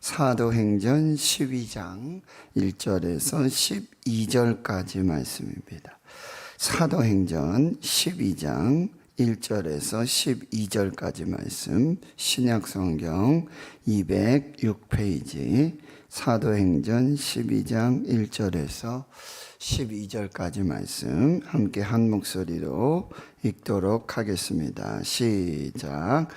사도행전 12장 1절에서 12절까지 말씀입니다. 사도행전 12장 1절에서 12절까지 말씀, 신약성경 206페이지, 사도행전 12장 1절에서 12절까지 말씀 함께 한 목소리로 읽도록 하겠습니다. 시작.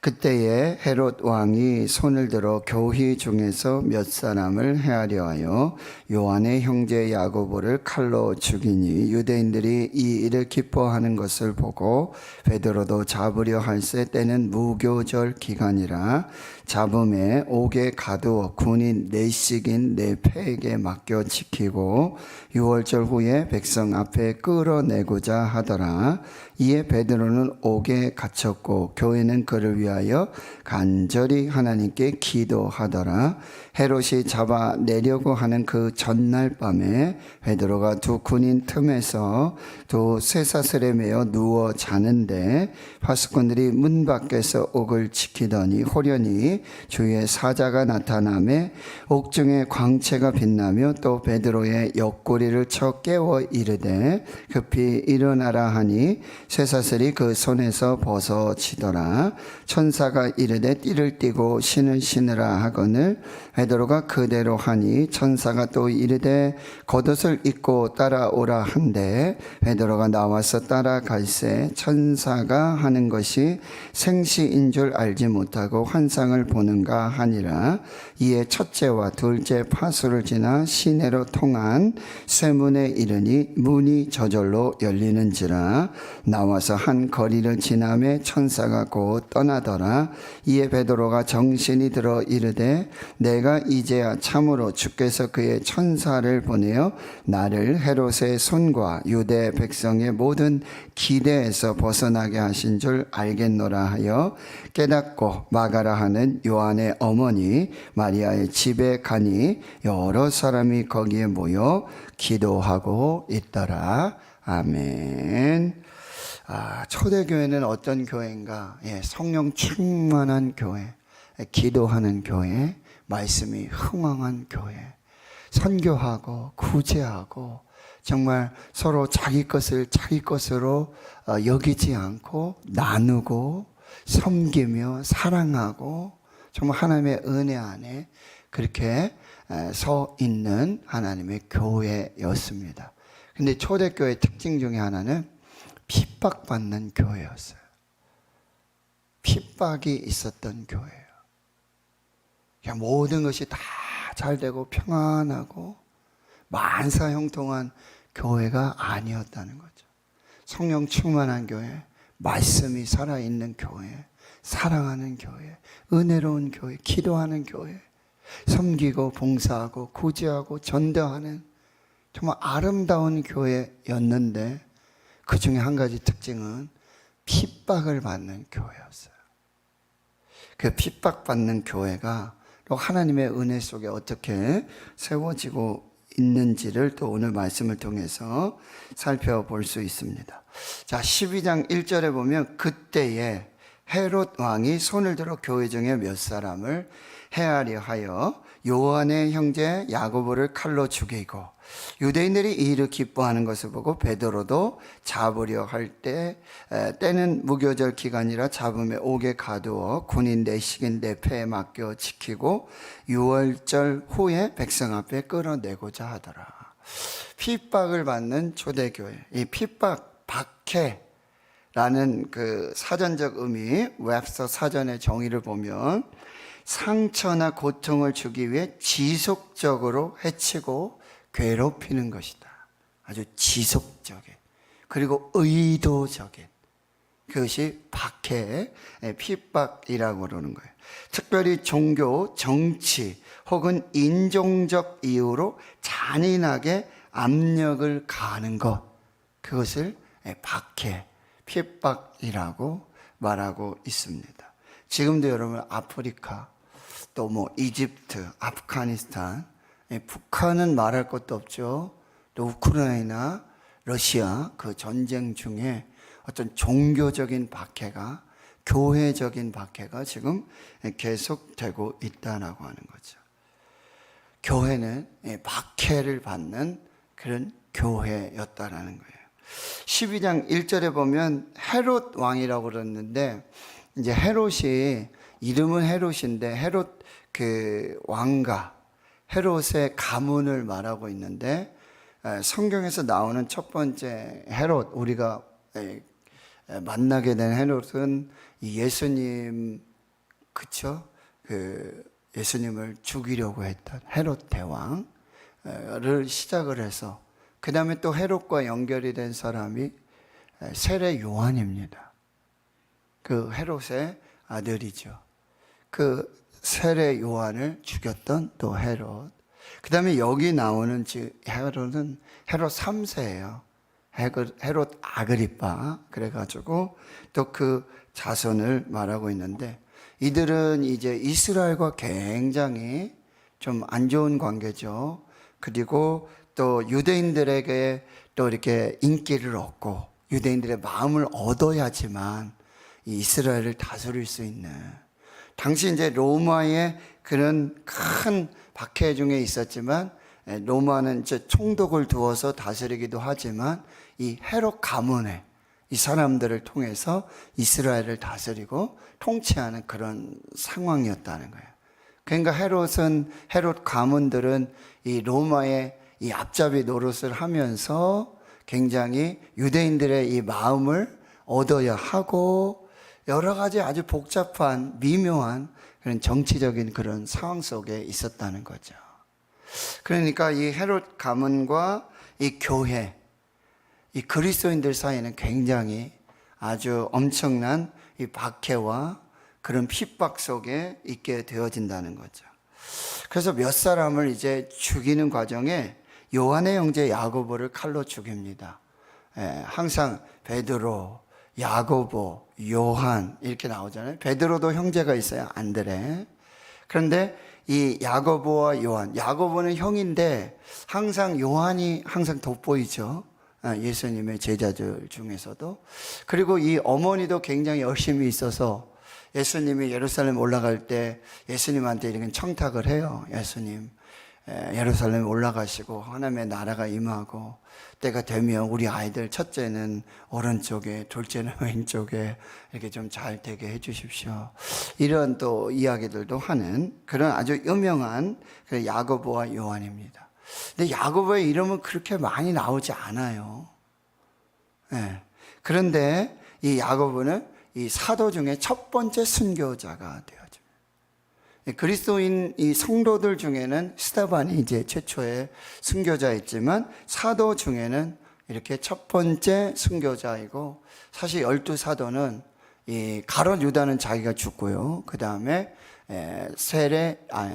그때에 헤롯 왕이 손을 들어 교회 중에서 몇 사람을 해하려 하여 요한의 형제 야고보를 칼로 죽이니 유대인들이 이 일을 기뻐하는 것을 보고 베드로도 잡으려 할세 때는 무교절 기간이라 잡음에 옥에 가두어 군인 넷씩인 네 패에게 맡겨 지키고 6월절 후에 백성 앞에 끌어내고자 하더라. 이에 베드로는 옥에 갇혔고 교회는 그를 위하여 간절히 하나님께 기도하더라. 헤롯이 잡아내려고 하는 그 전날 밤에 베드로가 두 군인 틈에서 두 쇠사슬에 매어 누워 자는데 파수꾼들이 문 밖에서 옥을 지키더니 호련히 주의 사자가 나타나매 옥중에 광채가 빛나며 또 베드로의 옆구리를 쳐 깨워 이르되 급히 일어나라 하니 쇠사슬이 그 손에서 벗어지더라. 천사가 이르되 띠를 띠고 신을 신으라 하거늘 베드로가 그대로 하니 천사가 또 이르되 겉옷을 입고 따라오라 한데 베드로가 나와서 따라갈새 천사가 하는 것이 생시인 줄 알지 못하고 환상을 보는가 하니라. 이에 첫째와 둘째 파수를 지나 시내로 통한 쇠문에 이르니 문이 저절로 열리는지라. 나와서 한 거리를 지나매 천사가 곧 떠나더라. 이에 베드로가 정신이 들어 이르되 내가 이제야 참으로 주께서 그의 천사를 보내어 나를 헤롯의 손과 유대 백성의 모든 기대에서 벗어나게 하신 줄 알겠노라 하여 깨닫고 마가라 하는 요한의 어머니 마리아의 집에 가니 여러 사람이 거기에 모여 기도하고 있더라. 아멘. 초대교회는 어떤 교회인가? 성령 충만한 교회, 기도하는 교회, 말씀이 흥왕한 교회, 선교하고 구제하고 정말 서로 자기 것을 자기 것으로 여기지 않고 나누고 섬기며 사랑하고 정말 하나님의 은혜 안에 그렇게 서 있는 하나님의 교회였습니다. 근데 초대교회 특징 중에 하나는 핍박받는 교회였어요. 핍박이 있었던 교회예요. 그냥 모든 것이 다 잘 되고 평안하고 만사형통한 교회가 아니었다는 거죠. 성령 충만한 교회, 말씀이 살아있는 교회, 사랑하는 교회, 은혜로운 교회, 기도하는 교회, 섬기고 봉사하고 구제하고 전도하는 정말 아름다운 교회였는데 그 중에 한 가지 특징은 핍박을 받는 교회였어요. 그 핍박받는 교회가 또 하나님의 은혜 속에 어떻게 세워지고 있는지를 또 오늘 말씀을 통해서 살펴볼 수 있습니다. 자, 12장 1절에 보면 그때에 헤롯 왕이 손을 들어 교회 중에 몇 사람을 해하려 하여 요한의 형제 야고보를 칼로 죽이고 유대인들이 이 일을 기뻐하는 것을 보고 베드로도 잡으려 할 때는 무교절 기간이라 잡음에 옥에 가두어 군인 넷씩인 네 패에 맡겨 지키고 6월절 후에 백성 앞에 끌어내고자 하더라. 핍박을 받는 초대교회, 이 핍박, 박해라는 그 사전적 의미, 웹스터 사전의 정의를 보면 상처나 고통을 주기 위해 지속적으로 해치고 괴롭히는 것이다. 아주 지속적인 그리고 의도적인 그것이 박해, 핍박이라고 그러는 거예요. 특별히 종교, 정치 혹은 인종적 이유로 잔인하게 압력을 가하는 것, 그것을 박해, 핍박이라고 말하고 있습니다. 지금도 여러분 아프리카 또 이집트, 아프가니스탄, 북한은 말할 것도 없죠. 또 우크라이나, 러시아 그 전쟁 중에 어떤 종교적인 박해가 교회적인 박해가 지금 계속되고 있다라고 하는 거죠. 교회는 박해를 받는 그런 교회였다라는 거예요. 12장 1절에 보면 헤롯 왕이라고 그랬는데, 이제 헤롯이, 이름은 헤롯인데 헤롯 그 왕가, 헤롯의 가문을 말하고 있는데, 성경에서 나오는 첫 번째 헤롯, 우리가 만나게 된 헤롯은 예수님, 그쵸? 예수님을 죽이려고 했던 헤롯 대왕을 시작을 해서, 그 다음에 또 헤롯과 연결이 된 사람이 세례 요한입니다. 그 헤롯의 아들이죠. 그 세례 요한을 죽였던 또 헤롯. 그 다음에 여기 나오는 헤롯은 헤롯 3세예요. 헤롯 아그리파. 그래가지고 또 그 자손을 말하고 있는데, 이들은 이제 이스라엘과 굉장히 좀 안 좋은 관계죠. 그리고 또 유대인들에게 또 이렇게 인기를 얻고 유대인들의 마음을 얻어야지만 이스라엘을 다스릴 수 있는, 당시 이제 로마의 그런 큰 박해 중에 있었지만, 로마는 이제 총독을 두어서 다스리기도 하지만 이 헤롯 가문의 이 사람들을 통해서 이스라엘을 다스리고 통치하는 그런 상황이었다는 거예요. 그러니까 헤롯 가문들은 이 로마의 이 앞잡이 노릇을 하면서 굉장히 유대인들의 이 마음을 얻어야 하고, 여러 가지 아주 복잡한 미묘한 그런 정치적인 그런 상황 속에 있었다는 거죠. 그러니까 이 헤롯 가문과 이 교회, 이 그리스도인들 사이에는 굉장히 아주 엄청난 이 박해와 그런 핍박 속에 있게 되어진다는 거죠. 그래서 몇 사람을 이제 죽이는 과정에 요한의 형제 야고보를 칼로 죽입니다. 항상 베드로, 야고보, 요한 이렇게 나오잖아요. 베드로도 형제가 있어요. 안드레. 그런데 이 야고보와 요한, 야고보는 형인데 항상 요한이 항상 돋보이죠. 예수님의 제자들 중에서도. 그리고 이 어머니도 굉장히 열심히 있어서 예수님이 예루살렘 올라갈 때 예수님한테 이렇게 청탁을 해요. 예수님, 예루살렘 올라가시고 하나님의 나라가 임하고 때가 되면 우리 아이들 첫째는 오른쪽에, 둘째는 왼쪽에 이렇게 좀 잘 되게 해 주십시오. 이런 또 이야기들도 하는 그런 아주 유명한 야고보와 요한입니다. 근데 야고보의 이름은 그렇게 많이 나오지 않아요. 그런데 이 야고보는 이 사도 중에 첫 번째 순교자가 되어집니다. 그리스도인 이 성도들 중에는 스데반이 이제 최초의 순교자였지만, 사도 중에는 이렇게 첫 번째 순교자이고, 사실 12사도는 이 가룟 유다는 자기가 죽고요. 그 다음에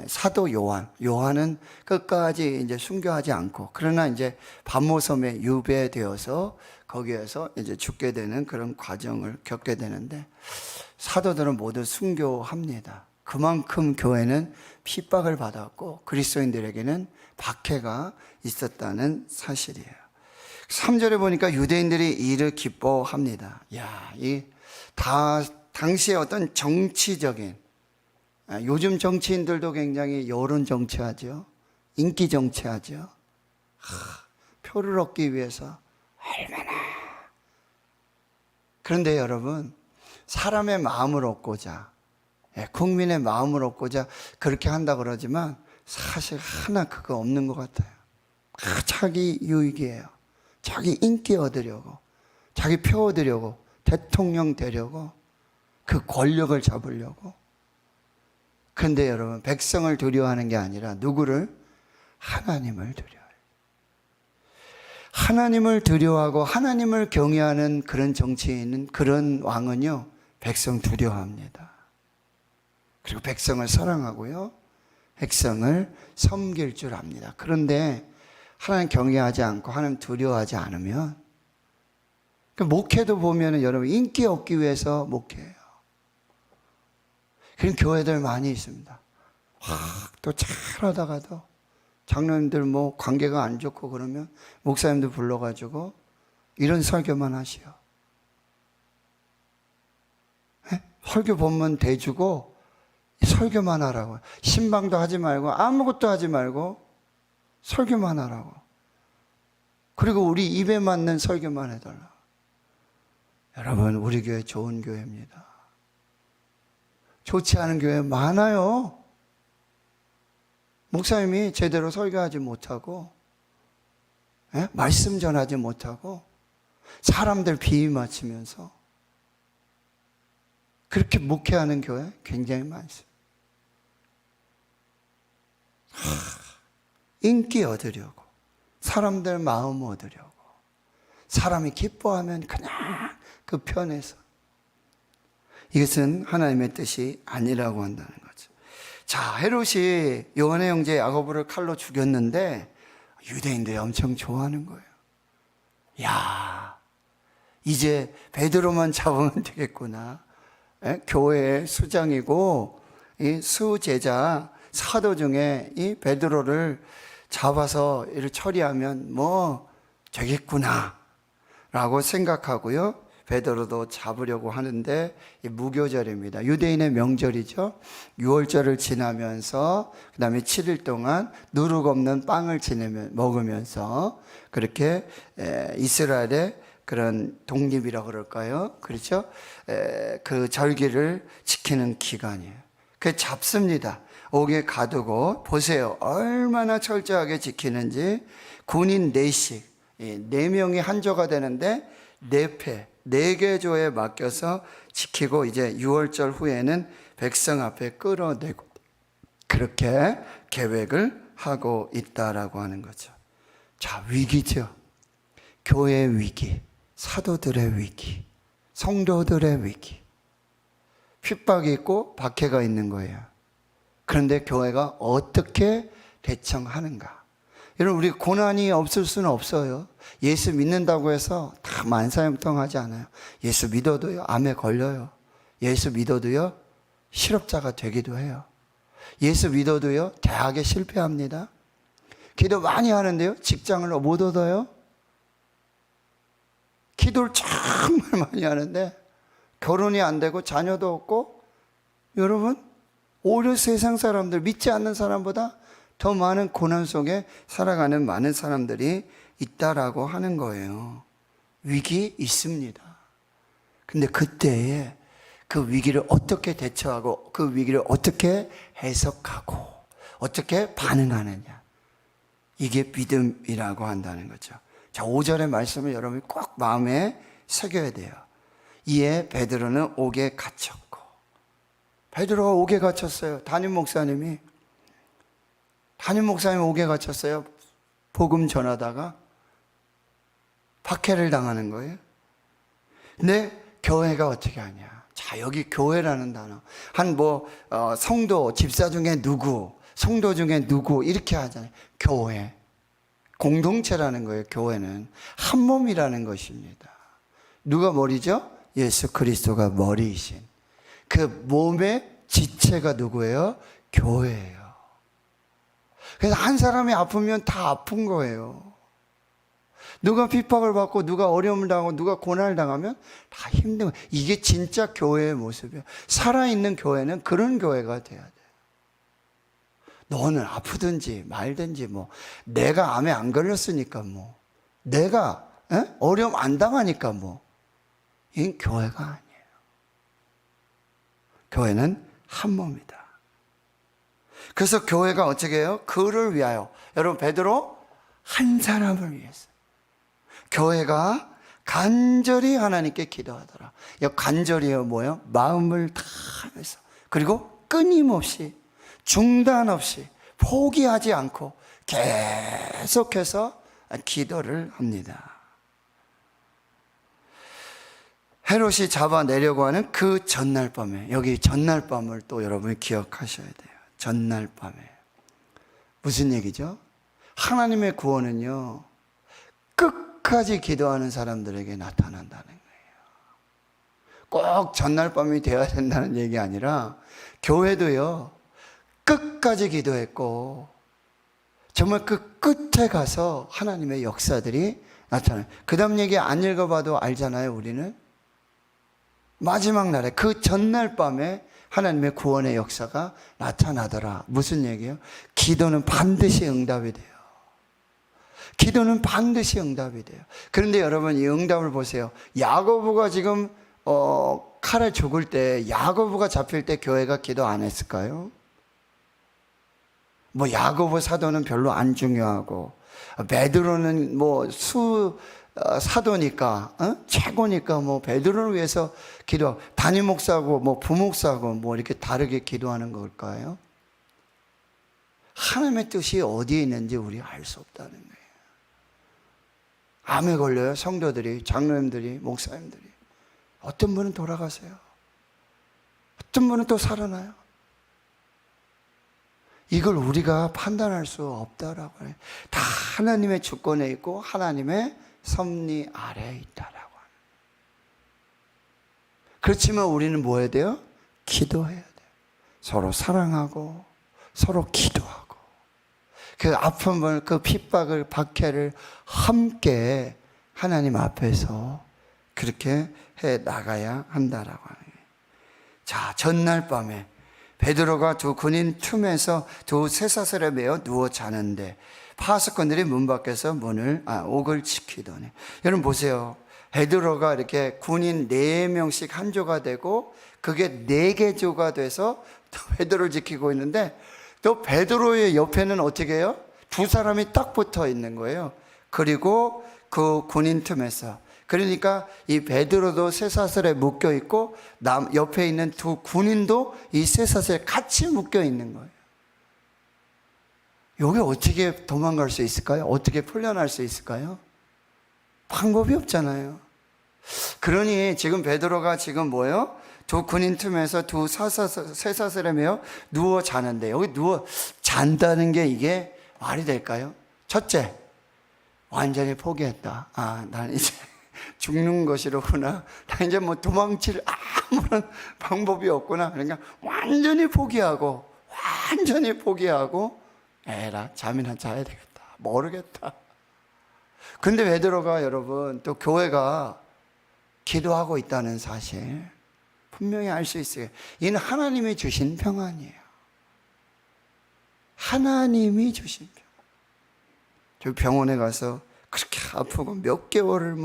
사도 요한은 끝까지 이제 순교하지 않고, 그러나 이제 반모섬에 유배되어서 거기에서 이제 죽게 되는 그런 과정을 겪게 되는데, 사도들은 모두 순교합니다. 그만큼 교회는 핍박을 받았고 그리스도인들에게는 박해가 있었다는 사실이에요. 3절에 보니까 유대인들이 이를 기뻐합니다. 당시에 어떤 정치적인, 요즘 정치인들도 굉장히 여론 정치하죠. 인기 정치하죠. 표를 얻기 위해서 얼마나. 그런데 여러분, 사람의 마음을 얻고자, 국민의 마음을 얻고자 그렇게 한다 그러지만 사실 하나 그거 없는 것 같아요. 자기 유익이에요. 자기 인기 얻으려고, 자기 표 얻으려고, 대통령 되려고, 그 권력을 잡으려고. 그런데 여러분, 백성을 두려워하는 게 아니라 누구를? 하나님을 두려워해요. 하나님을 두려워하고 하나님을 경외하는 그런 정치인은, 그런 왕은요, 백성 두려워합니다. 그리고 백성을 사랑하고요, 백성을 섬길 줄 압니다. 그런데 하나님 경외하지 않고 하나님 두려워하지 않으면, 목회도 보면은 여러분 인기 얻기 위해서 목회해요. 그런 교회들 많이 있습니다. 또 잘하다가도 장로님들 뭐 관계가 안 좋고 그러면 목사님들 불러가지고 이런 설교만 하시오. 설교 본문 대주고 설교만 하라고. 신방도 하지 말고 아무것도 하지 말고 설교만 하라고. 그리고 우리 입에 맞는 설교만 해달라. 여러분, 우리 교회 좋은 교회입니다. 좋지 않은 교회 많아요. 목사님이 제대로 설교하지 못하고, 말씀 전하지 못하고, 사람들 비위 맞추면서 그렇게 목회하는 교회 굉장히 많습니다. 인기 얻으려고, 사람들 마음 얻으려고, 사람이 기뻐하면 그냥 그 편에서. 이것은 하나님의 뜻이 아니라고 한다는 거죠. 자, 헤롯이 요한의 형제 야고보를 칼로 죽였는데 유대인들이 엄청 좋아하는 거예요. 야, 이제 베드로만 잡으면 되겠구나. 교회의 수장이고 이 수제자 사도 중에 이 베드로를 잡아서 이를 처리하면 뭐 되겠구나 라고 생각하고요, 베드로도 잡으려고 하는데, 무교절입니다. 유대인의 명절이죠. 6월절을 지나면서 그 다음에 7일 동안 누룩 없는 빵을 먹으면서 그렇게 이스라엘의 그런 독립이라고 그럴까요? 그렇죠? 그 절기를 지키는 기간이에요. 그 잡습니다. 옥에 가두고, 보세요, 얼마나 철저하게 지키는지. 군인 4씩, 4명이 한 조가 되는데 4패, 4개 조에 맡겨서 지키고, 이제 6월절 후에는 백성 앞에 끌어내고, 그렇게 계획을 하고 있다라고 하는 거죠. 자, 위기죠. 교회의 위기, 사도들의 위기, 성도들의 위기. 핍박이 있고 박해가 있는 거예요. 그런데 교회가 어떻게 대처하는가? 여러분, 우리 고난이 없을 수는 없어요. 예수 믿는다고 해서 다 만사형통하지 않아요. 예수 믿어도요, 암에 걸려요. 예수 믿어도요, 실업자가 되기도 해요. 예수 믿어도요, 대학에 실패합니다. 기도 많이 하는데요, 직장을 못 얻어요. 기도를 정말 많이 하는데 결혼이 안 되고 자녀도 없고, 여러분, 오히려 세상 사람들, 믿지 않는 사람보다 더 많은 고난 속에 살아가는 많은 사람들이 있다라고 하는 거예요. 위기 있습니다. 근데 그때에 그 위기를 어떻게 대처하고, 그 위기를 어떻게 해석하고, 어떻게 반응하느냐, 이게 믿음이라고 한다는 거죠. 자, 5절의 말씀을 여러분이 꼭 마음에 새겨야 돼요. 이에 베드로는 옥에 갇혔고. 베드로가 옥에 갇혔어요. 담임 목사님 옥에 갇혔어요. 복음 전하다가 박해를 당하는 거예요. 근데 교회가 어떻게 하냐. 자, 여기 교회라는 단어, 성도, 집사 중에 누구, 성도 중에 누구, 이렇게 하잖아요. 교회, 공동체라는 거예요. 교회는 한 몸이라는 것입니다. 누가 머리죠? 예수 그리스도가 머리이신 그 몸의 지체가 누구예요? 교회예요. 그래서 한 사람이 아프면 다 아픈 거예요. 누가 핍박을 받고, 누가 어려움을 당하고, 누가 고난을 당하면 다 힘든 거예요. 이게 진짜 교회의 모습이에요. 살아있는 교회는 그런 교회가 돼야 돼요. 너는 아프든지 말든지, 내가 암에 안 걸렸으니까, 내가 어려움 안 당하니까, 이건 교회가 아니에요. 교회는 한 몸이다. 그래서 교회가 어떻게 해요? 그를 위하여. 여러분, 베드로 한 사람을 위해서 교회가 간절히 하나님께 기도하더라. 이 간절히요, 뭐예요? 마음을 다해서, 그리고 끊임없이, 중단 없이, 포기하지 않고 계속해서 기도를 합니다. 헤롯이 잡아내려고 하는 그 전날 밤에, 여기 전날 밤을 또 여러분이 기억하셔야 돼요. 전날 밤에. 무슨 얘기죠? 하나님의 구원은요, 끝까지 기도하는 사람들에게 나타난다는 거예요. 꼭 전날 밤이 되어야 된다는 얘기 아니라, 교회도요, 끝까지 기도했고, 정말 그 끝에 가서 하나님의 역사들이 나타나요. 그 다음 얘기 안 읽어봐도 알잖아요, 우리는. 마지막 날에 그 전날 밤에 하나님의 구원의 역사가 나타나더라. 무슨 얘기예요? 기도는 반드시 응답이 돼요. 기도는 반드시 응답이 돼요. 그런데 여러분, 이 응답을 보세요. 야고보가 지금 칼에 죽을 때, 야고보가 잡힐 때 교회가 기도 안 했을까요? 뭐 야고보 사도는 별로 안 중요하고, 베드로는 뭐 사도니까, 최고니까 뭐 베드로를 위해서 기도, 담임 목사하고 뭐 부목사하고 뭐 이렇게 다르게 기도하는 걸까요? 하나님의 뜻이 어디에 있는지 우리 알 수 없다는 거예요. 암에 걸려요. 성도들이, 장로님들이, 목사님들이. 어떤 분은 돌아가세요. 어떤 분은 또 살아나요. 이걸 우리가 판단할 수 없다라고 해요. 다 하나님의 주권에 있고 하나님의 섭리 아래에 있다라고 하는. 그렇지만 우리는 뭐 해야 돼요? 기도해야 돼요. 서로 사랑하고 서로 기도하고 그 아픔을, 그 핍박을, 박해를 함께 하나님 앞에서 그렇게 해 나가야 한다라고 하는 거예요. 자, 전날 밤에 베드로가 두 군인 틈에서 두 쇠사슬에 매어 누워 자는데 파수꾼들이 문 밖에서 옥을 지키더니. 여러분 보세요. 베드로가 이렇게 군인 4명씩 한 조가 되고 그게 4개 조가 돼서 또 베드로를 지키고 있는데, 또 베드로의 옆에는 어떻게 해요? 두 사람이 딱 붙어 있는 거예요. 그리고 그 군인 틈에서, 그러니까 이 베드로도 쇠사슬에 묶여 있고 옆에 있는 두 군인도 이 쇠사슬에 같이 묶여 있는 거예요. 여기 어떻게 도망갈 수 있을까요? 어떻게 풀려날 수 있을까요? 방법이 없잖아요. 그러니 지금 베드로가 지금 뭐예요? 두 군인 틈에서 두 쇠사슬에 매어 누워 자는데, 여기 누워 잔다는 게 이게 말이 될까요? 첫째, 완전히 포기했다. 난 이제 죽는 것이로구나. 나 이제 뭐 도망칠 아무런 방법이 없구나. 그러니까 완전히 포기하고 에라, 잠이나 자야 되겠다. 모르겠다. 근데 베드로가, 여러분, 또 교회가 기도하고 있다는 사실 분명히 알 수 있어요. 이는 하나님이 주신 평안이에요. 하나님이 주신 평안. 저 병원에 가서 그렇게 아프고 몇 개월을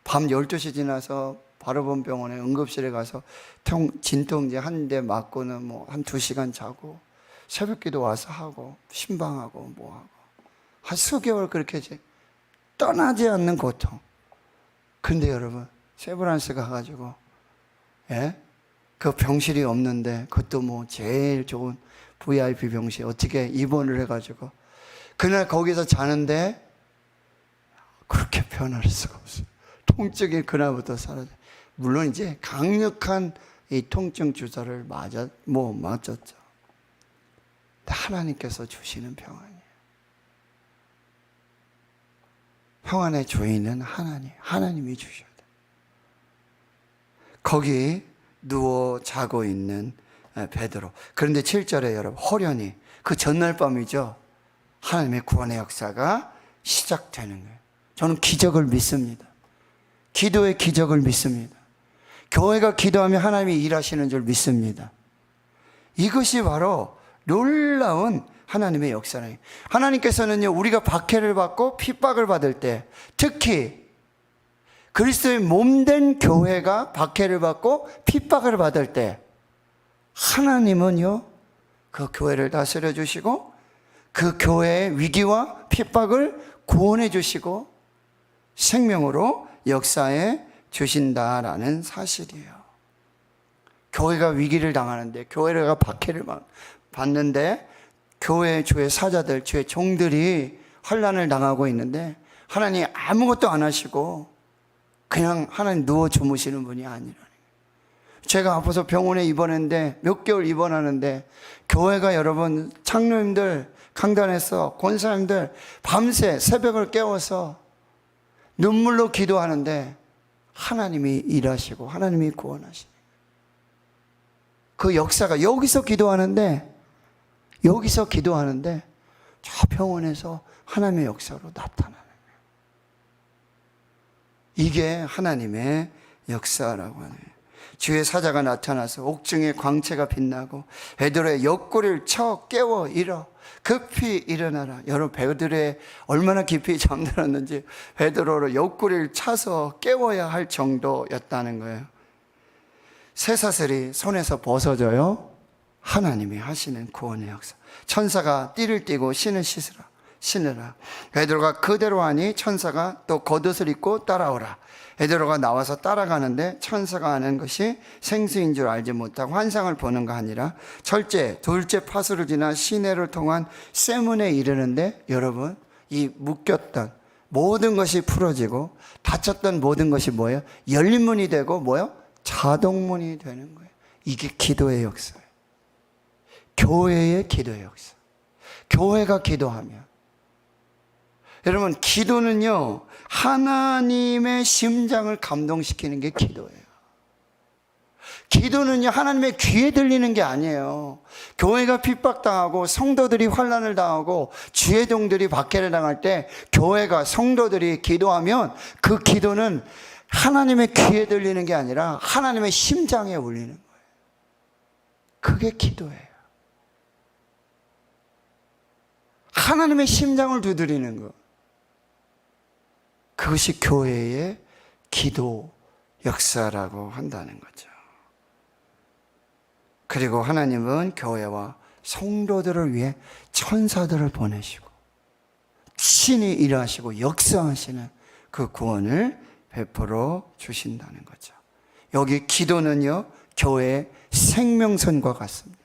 밤 12시 지나서 바로 병원에 응급실에 가서 진통제 한 대 맞고는 한 2시간 자고 새벽기도 와서 하고 신방하고 뭐하고 한 수개월 그렇게 떠나지 않는 고통. 근데 여러분, 세브란스 가가지고 그 병실이 없는데, 그것도 제일 좋은 VIP 병실 어떻게 입원을 해가지고 그날 거기서 자는데 그렇게 변할 수가 없어요. 통증이 그날부터 사라져. 물론 이제 강력한 이 통증 주사를 맞았죠. 하나님께서 주시는 평안이에요. 평안의 주인은 하나님이 주셔야 돼요. 거기 누워 자고 있는 베드로. 그런데 7절에 여러분, 호련히 그 전날 밤이죠. 하나님의 구원의 역사가 시작되는 거예요. 저는 기적을 믿습니다. 기도의 기적을 믿습니다. 교회가 기도하면 하나님이 일하시는 줄 믿습니다. 이것이 바로 놀라운 하나님의 역사예요. 하나님께서는요, 우리가 박해를 받고 핍박을 받을 때, 특히 그리스도의 몸된 교회가 박해를 받고 핍박을 받을 때, 하나님은요, 그 교회를 다스려 주시고 그 교회의 위기와 핍박을 구원해 주시고 생명으로 역사해 주신다라는 사실이에요. 교회가 위기를 당하는데, 교회가 박해를 받는데, 교회 주의 사자들, 주의 종들이 환난을 당하고 있는데 하나님 아무것도 안 하시고 그냥 하나님 누워 주무시는 분이 아니라는 거예요. 제가 아파서 병원에 입원했는데 몇 개월 입원하는데, 교회가 여러분, 장로님들 강단에서 권사님들 밤새 새벽을 깨워서 눈물로 기도하는데 하나님이 일하시고 하나님이 구원하시는 그 역사가, 여기서 기도하는데 저 병원에서 하나님의 역사로 나타나는 거예요. 이게 하나님의 역사라고 하네요. 주의 사자가 나타나서 옥중에 광채가 빛나고 베드로의 옆구리를 쳐 깨워 일어 급히 일어나라. 여러분, 베드로의 얼마나 깊이 잠들었는지 베드로를 옆구리를 차서 깨워야 할 정도였다는 거예요. 쇠사슬이 손에서 벗어져요. 하나님이 하시는 구원의 역사. 천사가 띠를 띠고 신을 신으라. 베드로가 그대로 하니 천사가 또 겉옷을 입고 따라오라. 베드로가 나와서 따라가는데 천사가 하는 것이 생수인 줄 알지 못하고 환상을 보는가 하니라. 첫째, 둘째 파수를 지나 시내를 통한 쇠문에 이르는데 여러분, 이 묶였던 모든 것이 풀어지고 닫혔던 모든 것이 뭐예요? 열린 문이 되고 뭐예요? 자동문이 되는 거예요. 이게 기도의 역사예요. 교회의 기도의 역사. 교회가 기도하면, 여러분, 기도는요, 하나님의 심장을 감동시키는 게 기도예요. 기도는요, 하나님의 귀에 들리는 게 아니에요. 교회가 핍박당하고 성도들이 환난을 당하고 주의 종들이 박해를 당할 때 교회가, 성도들이 기도하면 그 기도는 하나님의 귀에 들리는 게 아니라 하나님의 심장에 울리는 거예요. 그게 기도예요. 하나님의 심장을 두드리는 것. 그것이 교회의 기도 역사라고 한다는 거죠. 그리고 하나님은 교회와 성도들을 위해 천사들을 보내시고 신이 일하시고 역사하시는 그 구원을 베풀어 주신다는 거죠. 여기 기도는요, 교회의 생명선과 같습니다.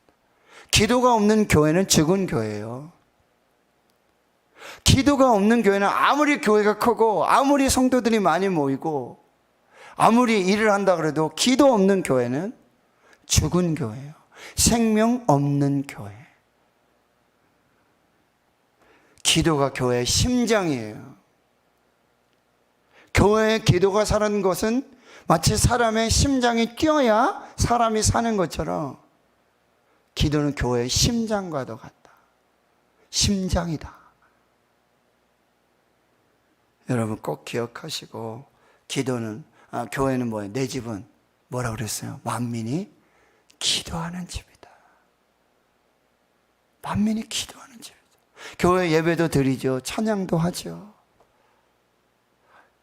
기도가 없는 교회는 죽은 교회예요. 기도가 없는 교회는 아무리 교회가 크고 아무리 성도들이 많이 모이고 아무리 일을 한다 그래도 기도 없는 교회는 죽은 교회예요. 생명 없는 교회. 기도가 교회의 심장이에요. 교회의 기도가 사는 것은 마치 사람의 심장이 뛰어야 사람이 사는 것처럼 기도는 교회의 심장과도 같다. 심장이다. 여러분 꼭 기억하시고, 기도는, 교회는 뭐예요? 내 집은 뭐라고 그랬어요? 만민이 기도하는 집이다. 만민이 기도하는 집이다. 교회 예배도 드리죠. 찬양도 하죠.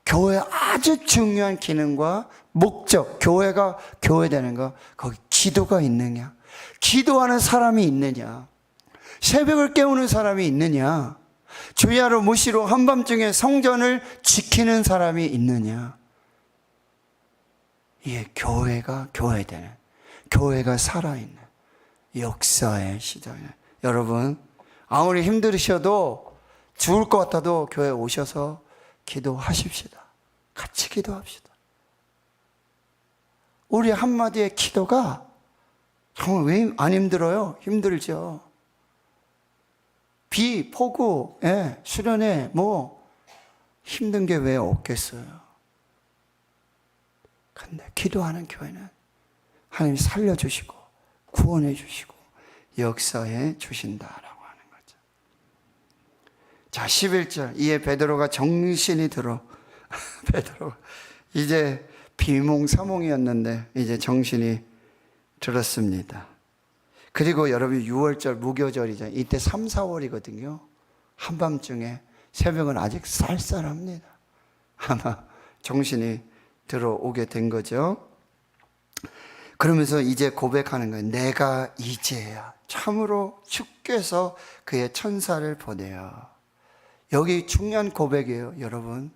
교회 아주 중요한 기능과 목적, 교회가 교회되는 거, 거기 기도가 있느냐, 기도하는 사람이 있느냐, 새벽을 깨우는 사람이 있느냐, 주야로 무시로 한밤중에 성전을 지키는 사람이 있느냐. 이게 교회가 교회되는, 교회가 살아있는 역사의 시작이에요. 여러분, 아무리 힘들으셔도, 죽을 것 같아도 교회 오셔서 기도하십시다. 같이 기도합시다. 우리 한마디의 기도가 정말 왜 안 힘들어요? 힘들죠. 비, 폭우, 수련회, 힘든 게 왜 없겠어요? 근데 기도하는 교회는 하나님이 살려주시고, 구원해 주시고, 역사해 주신다라고 하는 거죠. 자, 11절. 이에 베드로가 정신이 들어. 베드로가 이제 비몽사몽이었는데, 이제 정신이 들었습니다. 그리고 여러분 6월절 무교절이죠. 이때 3, 4월이거든요. 한밤중에, 새벽은 아직 쌀쌀합니다. 아마 정신이 들어오게 된 거죠. 그러면서 이제 고백하는 거예요. 내가 이제야 참으로 주께서 그의 천사를 보내요. 여기 중요한 고백이에요, 여러분.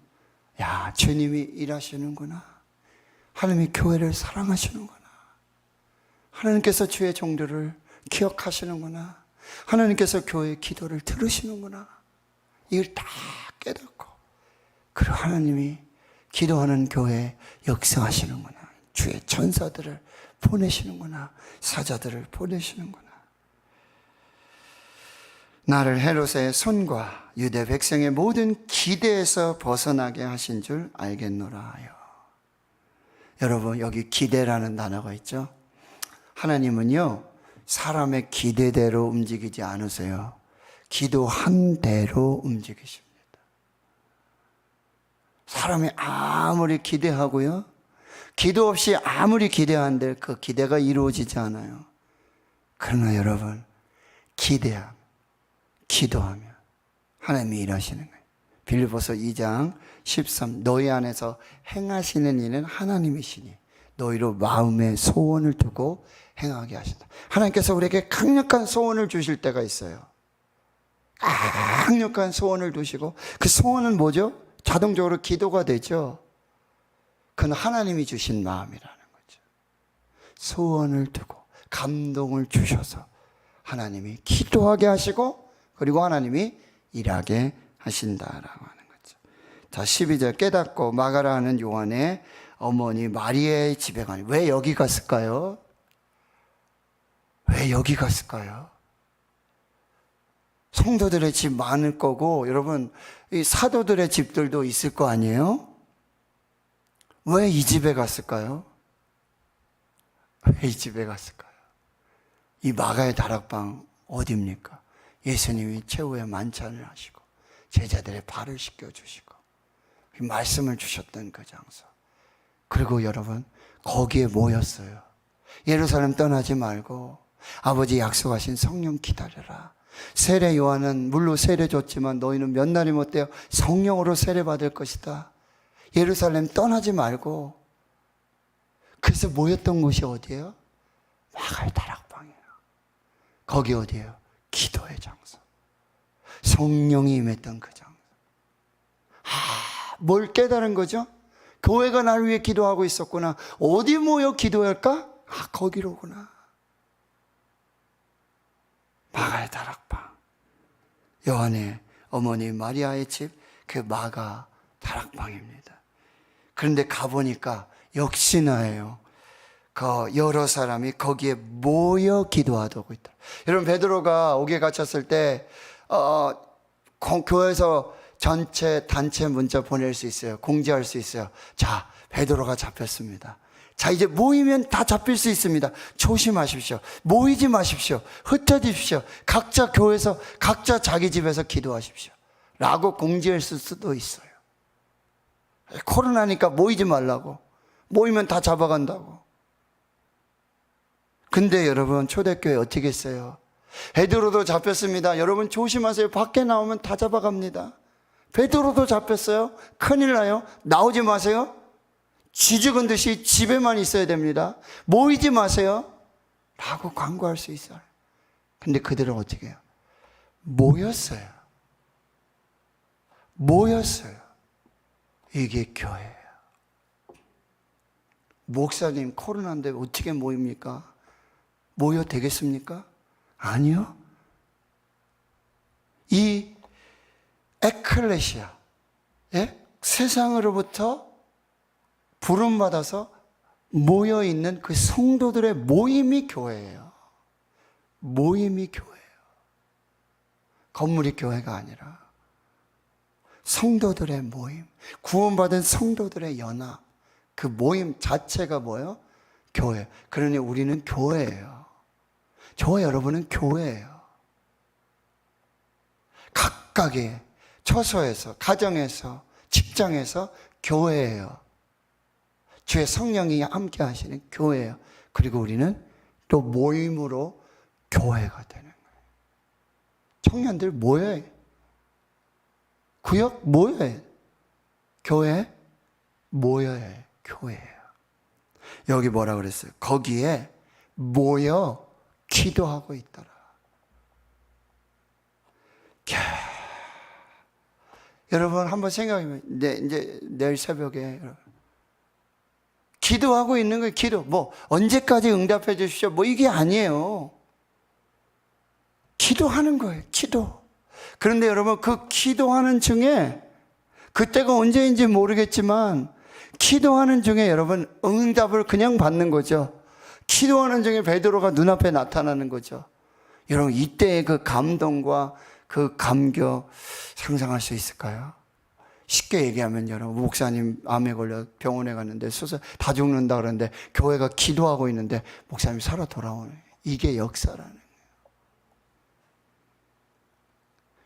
야, 주님이 일하시는구나. 하나님이 교회를 사랑하시는구나. 하나님께서 주의 종들을 기억하시는구나. 하나님께서 교회의 기도를 들으시는구나. 이걸 다 깨닫고, 그리고 하나님이 기도하는 교회에 역사하시는구나. 주의 천사들을 보내시는구나. 사자들을 보내시는구나. 나를 헤롯의 손과 유대 백성의 모든 기대에서 벗어나게 하신 줄 알겠노라 하여. 여러분, 여기 기대라는 단어가 있죠. 하나님은요, 사람의 기대대로 움직이지 않으세요. 기도한 대로 움직이십니다. 사람이 아무리 기대하고요, 기도 없이 아무리 기대한들 그 기대가 이루어지지 않아요. 그러나 여러분, 기도하면 하나님이 일하시는 거예요. 빌립보서 2장 13, 너희 안에서 행하시는 이는 하나님이시니 너희로 마음의 소원을 두고 행하게 하신다. 하나님께서 우리에게 강력한 소원을 주실 때가 있어요. 강력한 소원을 두시고, 그 소원은 뭐죠? 자동적으로 기도가 되죠. 그건 하나님이 주신 마음이라는 거죠. 소원을 두고 감동을 주셔서 하나님이 기도하게 하시고, 그리고 하나님이 일하게 하신다라고 하는 거죠. 자, 12절, 깨닫고 마가라 하는 요한의 어머니 마리아의 집에 가니. 왜 여기 갔을까요? 왜 여기 갔을까요? 성도들의 집 많을 거고, 여러분, 이 사도들의 집들도 있을 거 아니에요? 왜 이 집에 갔을까요? 왜 이 집에 갔을까요? 이 마가의 다락방 어디입니까? 예수님이 최후의 만찬을 하시고 제자들의 발을 씻겨주시고 말씀을 주셨던 그 장소. 그리고 여러분, 거기에 모였어요. 예루살렘 떠나지 말고 아버지 약속하신 성령 기다려라. 세례 요한은 물로 세례 줬지만 너희는 몇 날이 못되어 성령으로 세례 받을 것이다. 예루살렘 떠나지 말고. 그래서 모였던 곳이 어디예요? 마가의 다락방이에요. 거기 어디예요? 기도의 장소. 성령이 임했던 그 장소. 뭘 깨달은 거죠? 교회가 날 위해 기도하고 있었구나. 어디 모여 기도할까? 거기로구나. 마가의 다락방. 요한의 어머니 마리아의 집, 그 마가 다락방입니다. 그런데 가보니까 역시나예요. 그 여러 사람이 거기에 모여 기도하고 있다. 여러분, 베드로가 옥에 갇혔을 때 교회에서 전체 단체 문자 보낼 수 있어요. 공지할 수 있어요. 자, 베드로가 잡혔습니다. 자, 이제 모이면 다 잡힐 수 있습니다. 조심하십시오. 모이지 마십시오. 흩어지십시오. 각자 교회에서, 각자 자기 집에서 기도하십시오. 라고 공지했을 수도 있어요. 코로나니까 모이지 말라고. 모이면 다 잡아간다고. 근데 여러분, 초대교회 어떻게 했어요? 베드로도 잡혔습니다. 여러분 조심하세요. 밖에 나오면 다 잡아갑니다. 베드로도 잡혔어요. 큰일 나요. 나오지 마세요. 쥐 죽은 듯이 집에만 있어야 됩니다. 모이지 마세요. 라고 광고할 수 있어요. 근데 그들은 어떻게 해요? 모였어요. 모였어요. 이게 교회예요. 목사님, 코로나인데 어떻게 모입니까? 모여 되겠습니까? 아니요. 이 에클레시아, 세상으로부터 부름받아서 모여있는 그 성도들의 모임이 교회예요. 모임이 교회예요. 건물이 교회가 아니라 성도들의 모임, 구원받은 성도들의 연합, 그 모임 자체가 뭐예요? 교회. 그러니 우리는 교회예요. 저와 여러분은 교회예요. 각각의 처소에서, 가정에서, 직장에서 교회예요. 주의 성령이 함께 하시는 교회예요. 그리고 우리는 또 모임으로 교회가 되는 거예요. 청년들 모여야 해요. 구역 모여야 해요. 교회 모여야 해요. 교회예요. 여기 뭐라 그랬어요? 거기에 모여 기도하고 있더라. 여러분 한번 생각해보면, 이제 내일 새벽에 기도하고 있는 거예요. 기도. 뭐 언제까지 응답해 주십시오. 뭐 이게 아니에요. 기도하는 거예요. 기도. 그런데 여러분, 그 기도하는 중에, 그때가 언제인지 모르겠지만 기도하는 중에 여러분 응답을 그냥 받는 거죠. 기도하는 중에 베드로가 눈앞에 나타나는 거죠. 여러분, 이때의 그 감동과 그 감격 상상할 수 있을까요? 쉽게 얘기하면, 여러분, 목사님 암에 걸려 병원에 갔는데 수술 다 죽는다 그러는데 교회가 기도하고 있는데 목사님이 살아 돌아오는, 이게 역사라는 거예요.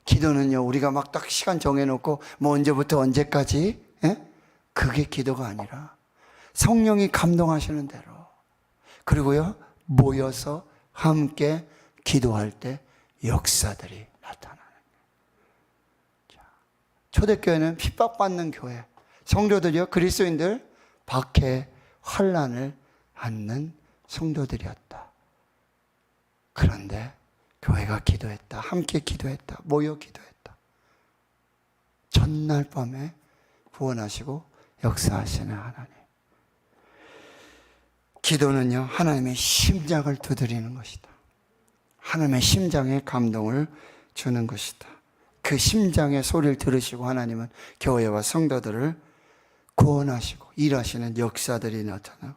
기도는요, 우리가 막 딱 시간 정해놓고 뭐 언제부터 언제까지, 그게 기도가 아니라 성령이 감동하시는 대로. 그리고요, 모여서 함께 기도할 때 역사들이 나타나는 거예요. 초대교회는 핍박받는 교회, 성도들이요, 그리스도인들 박해 환난을 받는 성도들이었다. 그런데 교회가 기도했다, 함께 기도했다, 모여 기도했다. 전날 밤에 구원하시고 역사하시는 하나님. 기도는요, 하나님의 심장을 두드리는 것이다. 하나님의 심장에 감동을 주는 것이다. 그 심장의 소리를 들으시고 하나님은 교회와 성도들을 구원하시고 일하시는 역사들이 나타나고,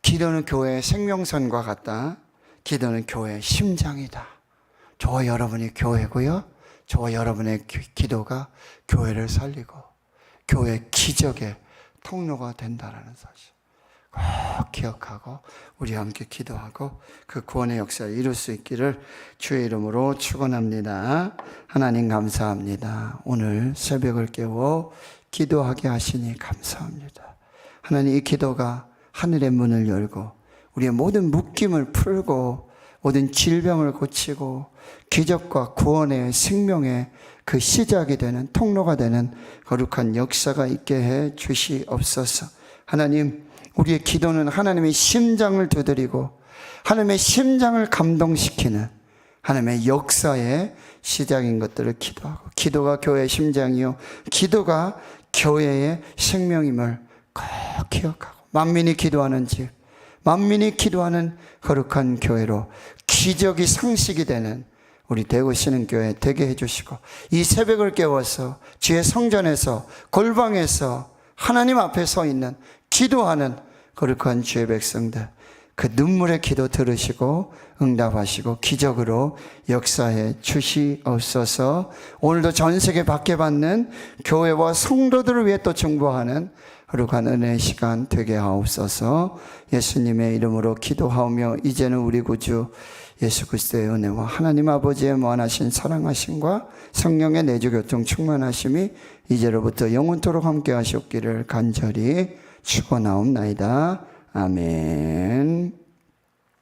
기도는 교회의 생명선과 같다. 기도는 교회의 심장이다. 저와 여러분이 교회고요, 저와 여러분의 기도가 교회를 살리고 교회 기적의 통로가 된다는 사실 꼭 기억하고 우리 함께 기도하고 그 구원의 역사를 이룰 수 있기를 주의 이름으로 축원합니다. 하나님 감사합니다. 오늘 새벽을 깨워 기도하게 하시니 감사합니다. 하나님, 이 기도가 하늘의 문을 열고 우리의 모든 묶임을 풀고 모든 질병을 고치고 기적과 구원의 생명의 그 시작이 되는, 통로가 되는 거룩한 역사가 있게 해 주시옵소서. 하나님, 우리의 기도는 하나님의 심장을 두드리고 하나님의 심장을 감동시키는 하나님의 역사의 시작인 것들을 기도하고, 기도가 교회의 심장이요, 기도가 교회의 생명임을 꼭 기억하고, 만민이 기도하는 집, 만민이 기도하는 거룩한 교회로 기적이 상식이 되는 우리 대구시는 교회 되게 해주시고, 이 새벽을 깨워서 주의 성전에서 골방에서 하나님 앞에 서 있는 기도하는 거룩한 주의 백성들, 그 눈물의 기도 들으시고 응답하시고 기적으로 역사해 주시옵소서. 오늘도 전 세계 박해받는 교회와 성도들을 위해 또 중보하는 거룩한 은혜의 시간 되게 하옵소서. 예수님의 이름으로 기도하오며 이제는 우리 구주 예수 그리스도의 은혜와 하나님 아버지의 무한하신 사랑하심과 성령의 내주교통 충만하심이 이제로부터 영원토록 함께 하시옵기를 간절히 축원하옵나이다. 아멘.